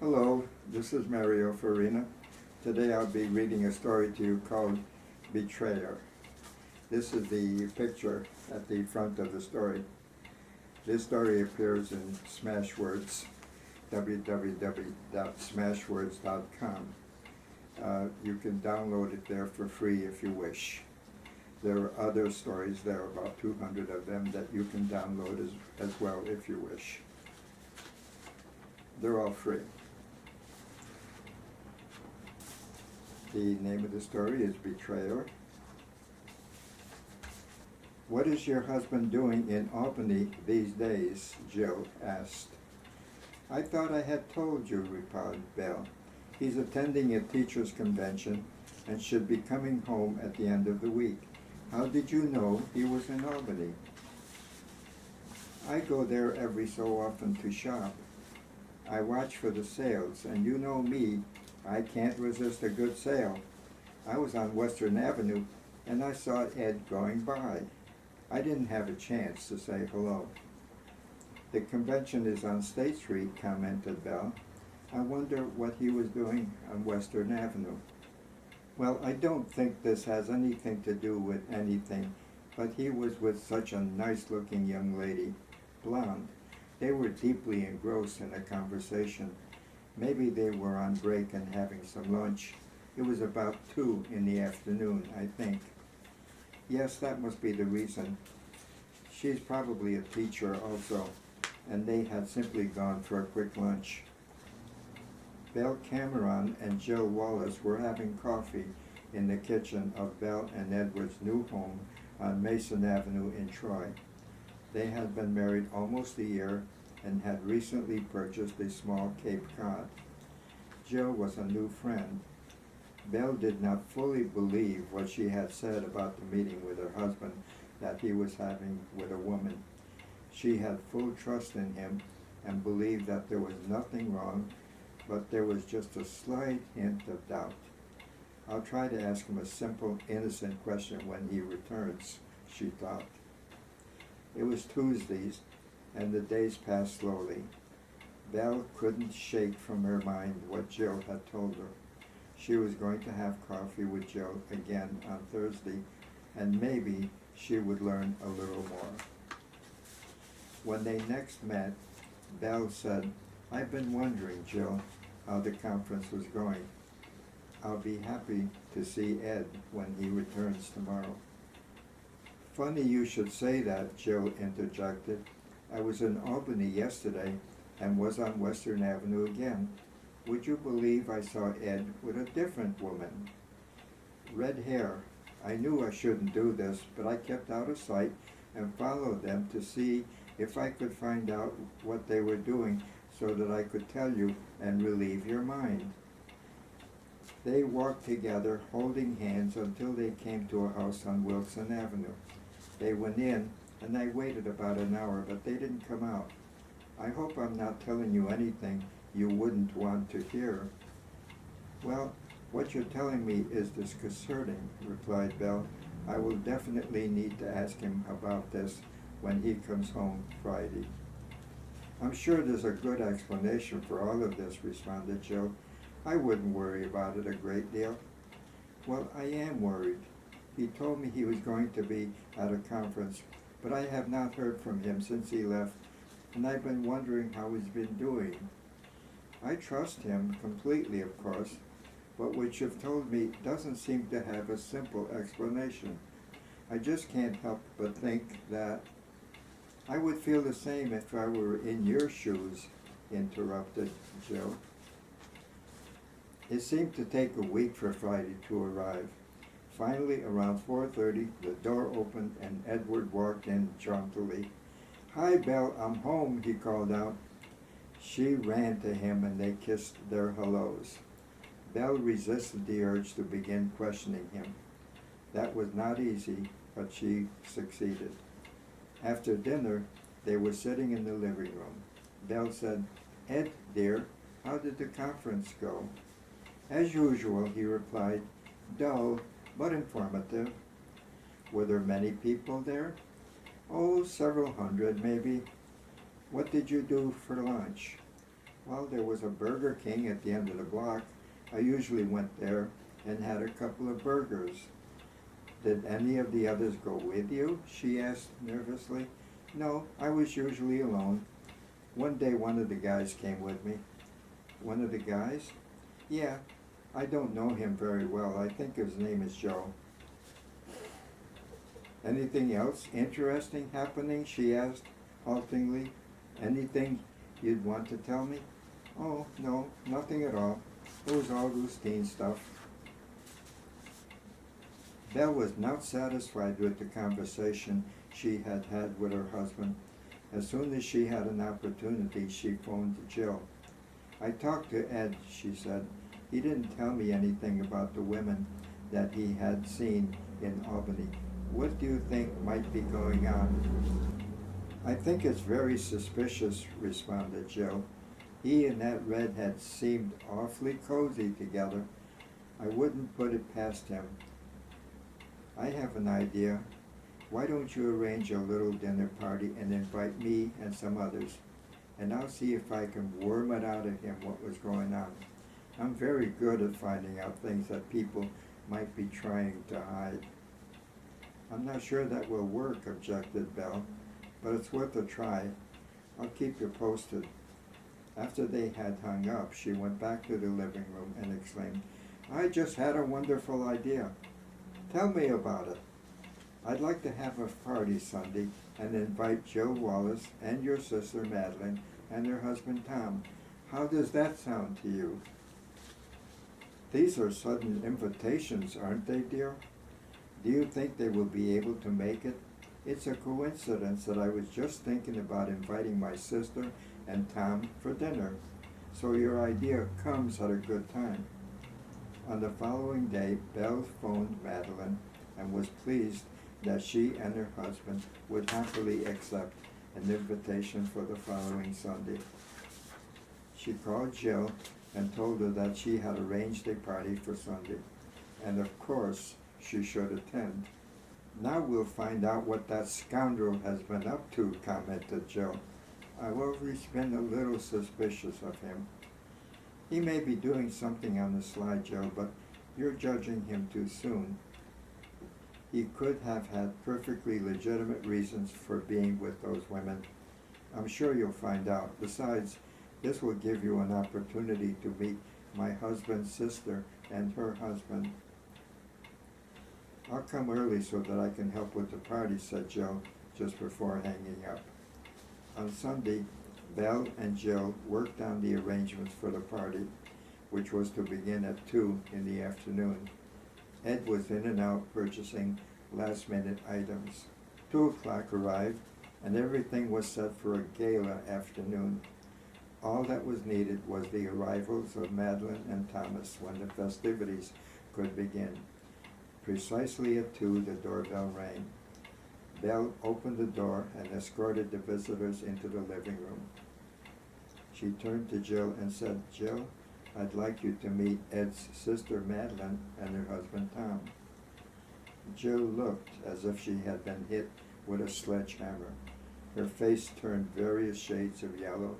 Hello, this is Mario Farina. Today I'll be reading a story to you called Betrayer. This is the picture at the front of the story. This story appears in Smashwords, www.smashwords.com. You can download it there for free if you wish. There are other stories there, about 200 of them, that you can download as well if you wish. They're all free. The name of the story is Betrayer. "What is your husband doing in Albany these days?" Jill asked. "I thought I had told you," replied Belle. "He's attending a teachers' convention and should be coming home at the end of the week. How did you know he was in Albany?" "I go there every so often to shop. I watch for the sales, and you know me, I can't resist a good sale. I was on Western Avenue, and I saw Ed going by. I didn't have a chance to say hello." "The convention is on State Street," commented Belle. "I wonder what he was doing on Western Avenue." "Well, I don't think this has anything to do with anything, but he was with such a nice-looking young lady, blonde. They were deeply engrossed in a conversation. Maybe they were on break and having some lunch. It was about 2 in the afternoon, I think. Yes, that must be the reason. She's probably a teacher also, and they had simply gone for a quick lunch." Belle Cameron and Jill Wallace were having coffee in the kitchen of Belle and Edward's new home on Mason Avenue in Troy. They had been married almost a year and had recently purchased a small Cape Cod. Jill was a new friend. Belle did not fully believe what she had said about the meeting with her husband that he was having with a woman. She had full trust in him and believed that there was nothing wrong, but there was just a slight hint of doubt. "I'll try to ask him a simple, innocent question when he returns," she thought. It was Tuesdays, and the days passed slowly. Belle couldn't shake from her mind what Jill had told her. She was going to have coffee with Jill again on Thursday, and maybe she would learn a little more. When they next met, Belle said, "I've been wondering, Jill, how the conference was going. I'll be happy to see Ed when he returns tomorrow." "Funny you should say that," Jill interjected. "I was in Albany yesterday and was on Western Avenue again. Would you believe I saw Ed with a different woman? Red hair. I knew I shouldn't do this, but I kept out of sight and followed them to see if I could find out what they were doing so that I could tell you and relieve your mind." They walked together, holding hands, until they came to a house on Wilson Avenue. They went in, and I waited about an hour, but they didn't come out. "I hope I'm not telling you anything you wouldn't want to hear." "Well, what you're telling me is disconcerting," replied Belle. "I will definitely need to ask him about this when he comes home Friday." "I'm sure there's a good explanation for all of this," responded Jill. "I wouldn't worry about it a great deal." "Well, I am worried. He told me he was going to be at a conference, but I have not heard from him since he left, and I've been wondering how he's been doing. I trust him completely, of course, but what you've told me doesn't seem to have a simple explanation. I just can't help but think that—" "I would feel the same if I were in your shoes," interrupted Jill. It seemed to take a week for Friday to arrive. Finally, around 4:30, the door opened and Edward walked in jauntily. "Hi, Belle, I'm home," he called out. She ran to him and they kissed their hellos. Belle resisted the urge to begin questioning him. That was not easy, but she succeeded. After dinner, they were sitting in the living room. Belle said, "Ed, dear, how did the conference go?" "As usual," he replied, "dull, but informative." "Were there many people there?" "Oh, several hundred, maybe." "What did you do for lunch?" Well, there was a Burger King at the end of the block. I usually went there and had a couple of burgers. Did any of the others go with you? She asked nervously. No, I was usually alone. One day one of the guys came with me. One of the guys? Yeah, I don't know him very well. I think his name is Joe. Anything else interesting happening? She asked haltingly. Anything you'd want to tell me? Oh, no, nothing at all. It was all routine stuff. Belle was not satisfied with the conversation she had had with her husband. As soon as she had an opportunity, she phoned Jill. I talked to Ed, she said. He didn't tell me anything about the women that he had seen in Albany. What do you think might be going on? I think it's very suspicious, responded Jill. He and that redhead seemed awfully cozy together. I wouldn't put it past him. I have an idea. Why don't you arrange a little dinner party and invite me and some others, and I'll see if I can worm it out of him what was going on. I'm very good at finding out things that people might be trying to hide. I'm not sure that will work, objected Belle, but it's worth a try. I'll keep you posted. After they had hung up, she went back to the living room and exclaimed, I just had a wonderful idea. Tell me about it. I'd like to have a party Sunday and invite Jill Wallace and your sister Madeline and her husband Tom. How does that sound to you? These are sudden invitations, aren't they, dear? Do you think they will be able to make it? It's a coincidence that I was just thinking about inviting my sister and Tom for dinner, so your idea comes at a good time. On the following day, Belle phoned Madeline and was pleased that she and her husband would happily accept an invitation for the following Sunday. She called Jill and told her that she had arranged a party for Sunday, and of course she should attend. Now we'll find out what that scoundrel has been up to, commented Jill. I've always been a little suspicious of him. He may be doing something on the sly, Jill, but you're judging him too soon. He could have had perfectly legitimate reasons for being with those women. I'm sure you'll find out. Besides, this will give you an opportunity to meet my husband's sister and her husband. I'll come early so that I can help with the party, said Jill, just before hanging up. On Sunday, Belle and Jill worked on the arrangements for the party, which was to begin at 2 in the afternoon. Ed was in and out purchasing last-minute items. 2 o'clock arrived, and everything was set for a gala afternoon. All that was needed was the arrivals of Madeline and Thomas when the festivities could begin. Precisely at 2, the doorbell rang. Belle opened the door and escorted the visitors into the living room. She turned to Jill and said, Jill, I'd like you to meet Ed's sister Madeline and her husband Tom. Jill looked as if she had been hit with a sledgehammer. Her face turned various shades of yellow,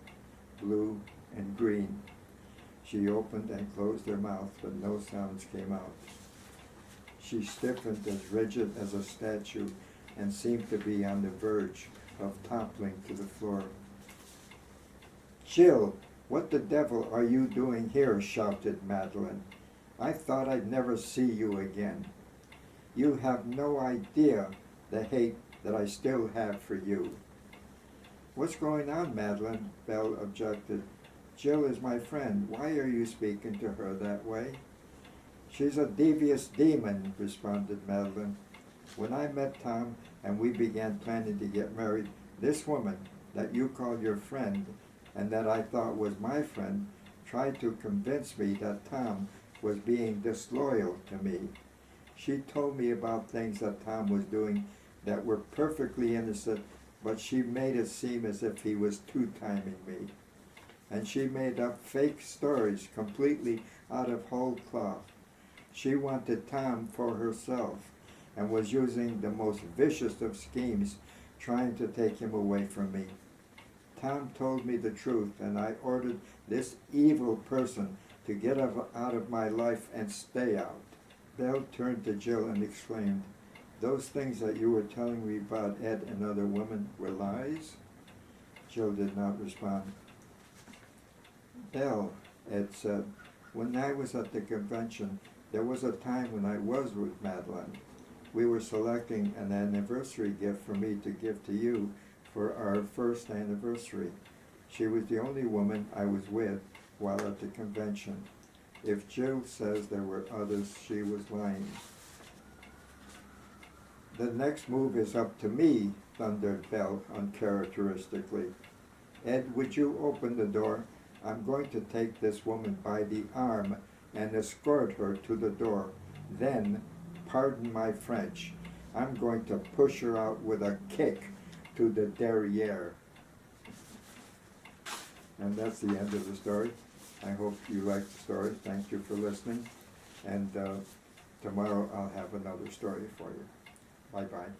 blue, and green. She opened and closed her mouth, but no sounds came out. She stiffened as rigid as a statue and seemed to be on the verge of toppling to the floor. Jill, what the devil are you doing here? Shouted Madeline. I thought I'd never see you again. You have no idea the hate that I still have for you. What's going on, Madeline? Belle objected. Jill is my friend. Why are you speaking to her that way? She's a devious demon, responded Madeline. When I met Tom and we began planning to get married, this woman that you call your friend and that I thought was my friend tried to convince me that Tom was being disloyal to me. She told me about things that Tom was doing that were perfectly innocent, but she made it seem as if he was two-timing me. And she made up fake stories completely out of whole cloth. She wanted Tom for herself and was using the most vicious of schemes trying to take him away from me. Tom told me the truth, and I ordered this evil person to get out of my life and stay out. Belle turned to Jill and exclaimed, "Those things that you were telling me about Ed and other women were lies?" Jill did not respond. "Belle," Ed said, "when I was at the convention, there was a time when I was with Madeline. We were selecting an anniversary gift for me to give to you for our first anniversary. She was the only woman I was with while at the convention. If Jill says there were others, she was lying." "The next move is up to me," thundered Belle uncharacteristically. "Ed, would you open the door? I'm going to take this woman by the arm and escort her to the door. Then, pardon my French, I'm going to push her out with a kick to the derriere." And that's the end of the story. I hope you liked the story. Thank you for listening. And tomorrow I'll have another story for you. Bye-bye.